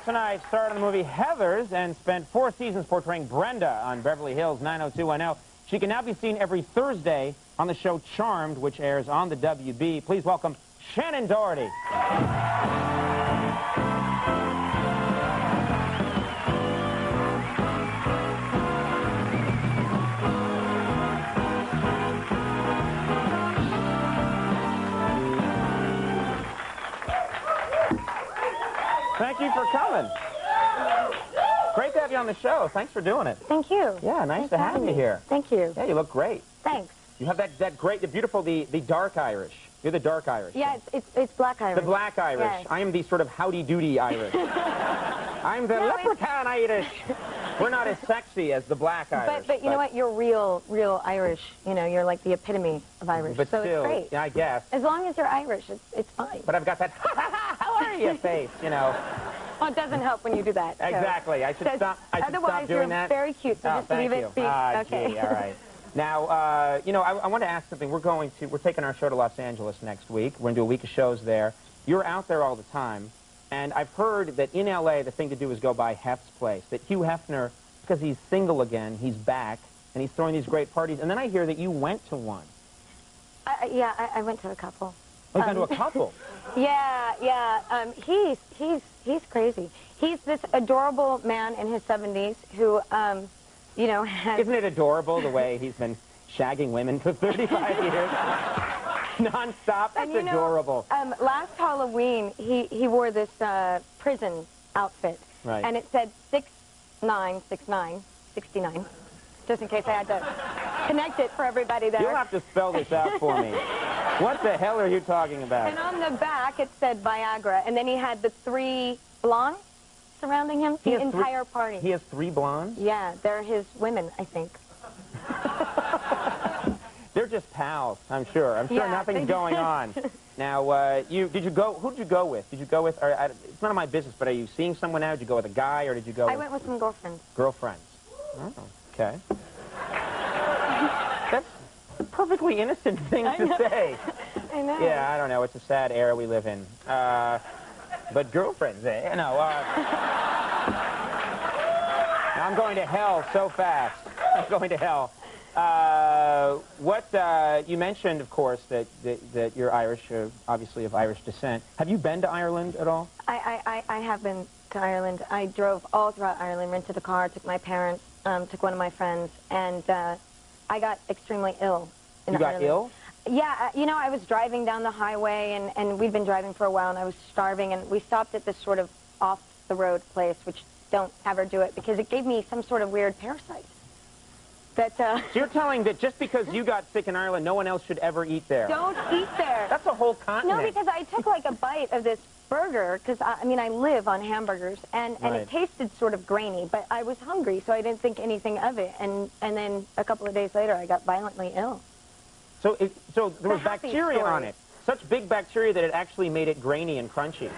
tonight starred in the movie Heathers and spent 4 seasons portraying Brenda on Beverly Hills 90210. She can now be seen every Thursday on the show Charmed, which airs on the WB. Please welcome Shannen Doherty. Thank you for coming. Great to have you on the show. Thanks for doing it. Thank you. Yeah, nice to have you here. Thank you. Yeah, you look great. Thanks. You have that great, the beautiful, the dark Irish. You're the dark Irish. Yeah, it's black Irish. The black Irish. Yes. I am the sort of howdy-doody Irish. I'm the leprechaun Irish. We're not as sexy as the black Irish. But you know what? You're real Irish. You know, you're like the epitome of Irish. But so still, it's great. yeah, I guess. As long as you're Irish, it's fine. But I've got that, how are you face, you know. Well, it doesn't help when you do that. So. Exactly. I should stop doing that. Otherwise, you're very cute, so just leave it be. Okay. Gee, all right. Now, you know, I want to ask something. We're taking our show to Los Angeles next week. We're going to do a week of shows there. You're out there all the time, and I've heard that in L.A. the thing to do is go by Hef's place, that Hugh Hefner, because he's single again, he's back, and he's throwing these great parties. And then I hear that you went to one. Yeah, I went to a couple. Oh, you've gone to a couple? Yeah. He's crazy. He's this adorable man in his 70s who, you know, has... Isn't it adorable the way he's been shagging women for 35 years? Non-stop? That's adorable. Last Halloween, he wore this prison outfit. Right. And it said 6969, 69, just in case I had to connect it for everybody there. You'll have to spell this out for me. What the hell are you talking about? And on the back, it said Viagra. And then he had the 3 blondes surrounding him, the entire party. He has 3 blondes? Yeah, they're his women, I think. They're just pals, I'm sure. I'm sure nothing's going on. Now, who did you go with? Did you go with, it's none of my business, but are you seeing someone now? Did you go with a guy, or did you go I went with some girlfriends. Girlfriends. Oh, okay. That's a perfectly innocent thing to say. I know. Yeah, I don't know. It's a sad era we live in. But girlfriends, eh? No, I'm going to hell so fast. I'm going to hell. You mentioned, of course, that you're Irish, obviously of Irish descent. Have you been to Ireland at all? I have been to Ireland. I drove all throughout Ireland, rented a car, took my parents, took one of my friends, and I got extremely ill in Ireland. You got ill? Yeah, you know, I was driving down the highway, and we'd been driving for a while, and I was starving, and we stopped at this sort of off-the-road place, which don't ever do it, because it gave me some sort of weird parasite. So you're telling that just because you got sick in Ireland, no one else should ever eat there? Don't eat there. That's a whole continent. No, because I took like a bite of this burger, because, I mean, I live on hamburgers, and it tasted sort of grainy, but I was hungry, so I didn't think anything of it, and then a couple of days later, I got violently ill. So there was bacteria on it. Such big bacteria that it actually made it grainy and crunchy.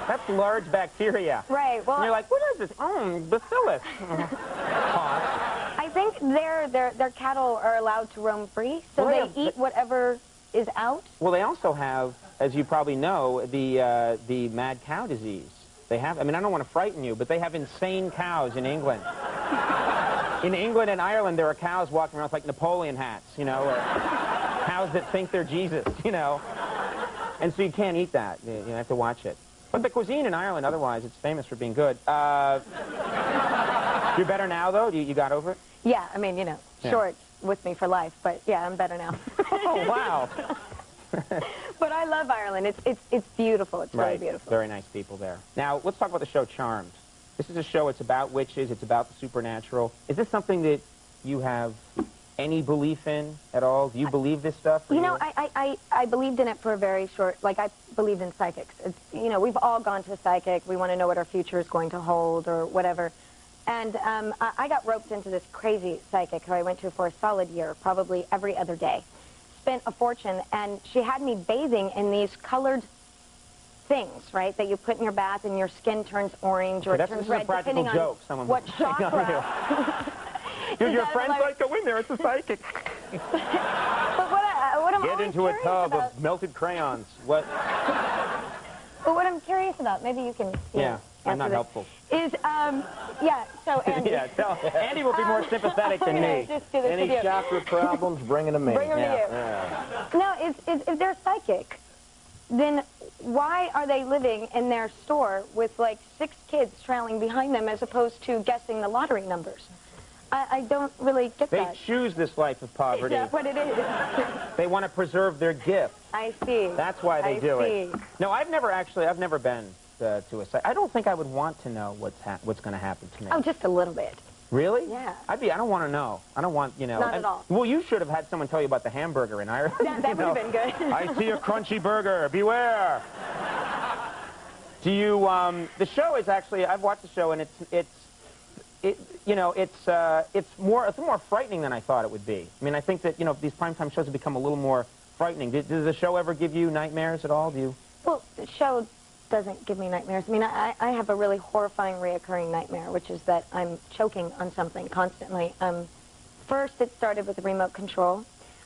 That's large bacteria. Right, well... And you're like, what is this? Bacillus. I think their cattle are allowed to roam free, so they eat whatever is out. Well, they also have, as you probably know, the mad cow disease. They have, I mean, I don't want to frighten you, but they have insane cows in England. In England and Ireland, there are cows walking around with, like, Napoleon hats, you know, or cows that think they're Jesus, you know. And so you can't eat that. You have to watch it. But the cuisine in Ireland, otherwise, it's famous for being good. You're better now, though? You got over it? Yeah, I mean, you know, short with me for life, but yeah, I'm better now. Oh, wow. But I love Ireland. It's beautiful. It's really beautiful. Very nice people there. Now, let's talk about the show Charmed. This is a show, it's about witches, it's about the supernatural. Is this something that you have any belief in at all? Do you believe this stuff? You know, I believed in it for a very short, like, I believed in psychics. It's, you know, we've all gone to a psychic. We want to know what our future is going to hold or whatever. And I got roped into this crazy psychic who I went to for a solid year, probably every other day. Spent a fortune, and she had me bathing in these colored things, right, that you put in your bath and your skin turns orange or it turns red, depending on what chakra. Your friend's like, go in there, it's a psychic. But what I'm Get into a tub of melted crayons. What? But what I'm curious about, maybe you can... I'm not helpful. Is, yeah, so Andy. Yeah, Andy will be more sympathetic than me. Just do this Any chakra problems, bring them to me. Bring them to you. No, if they're psychic, then why are they living in their store with like 6 kids trailing behind them as opposed to guessing the lottery numbers? I don't really get that. They choose this life of poverty. Is that what it is? They want to preserve their gift. I see. That's why they do it. No, I've never been to a site. I don't think I would want to know what's going to happen to me. Oh, just a little bit. Really? Yeah. I don't want to know. I don't want, you know. Not at all. Well, you should have had someone tell you about the hamburger in Ireland. That would have been good. I see a crunchy burger. Beware. Do you, the show is actually, I've watched the show, and it's more frightening than I thought it would be. I mean, I think that, these primetime shows have become a little more frightening. Does the show ever give you nightmares at all? Do you? Well, the show doesn't give me nightmares. I mean, I have a really horrifying reoccurring nightmare, which is that I'm choking on something constantly. First, it started with the remote control,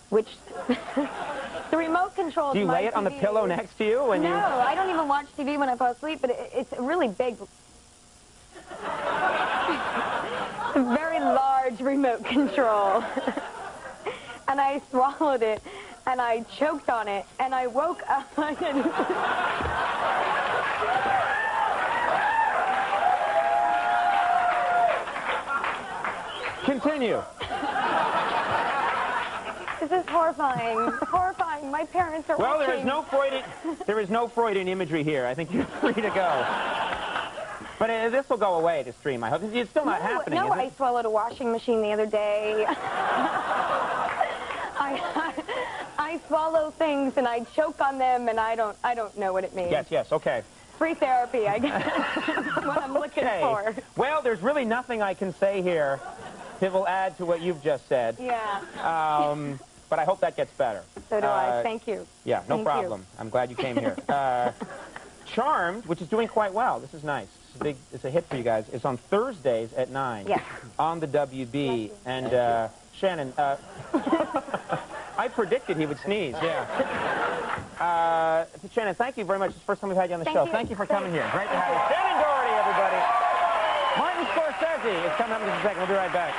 which the remote control. Do you lay it on the pillow next to you? No, I don't even watch TV when I fall asleep, but it's a really big, very large remote control. And I swallowed it, and I choked on it, and I woke up. Continue. This is horrifying. Horrifying. My parents are Well, watching. there is no Freudian imagery here. I think you're free to go. But this will go away to stream, I hope. It's still not happening, No, is it? I swallowed a washing machine the other day. I swallow things and I choke on them, and I don't know what it means. Yes, okay. Free therapy, I guess. What I'm looking for. Well, there's really nothing I can say here that will add to what you've just said. Yeah. But I hope that gets better. So do I. Thank you. Yeah, no Thank problem. you. I'm glad you came here. Charmed, which is doing quite well. This is nice. It's a hit for you guys. It's on Thursdays at 9 Yes. on the WB. And Shannen, I predicted he would sneeze. Yeah. Shannen, thank you very much. It's the first time we've had you on the show. Thank you for coming here. Great to have you. Shannen Doherty, everybody. Martin Scorsese is coming up in just a second. We'll be right back.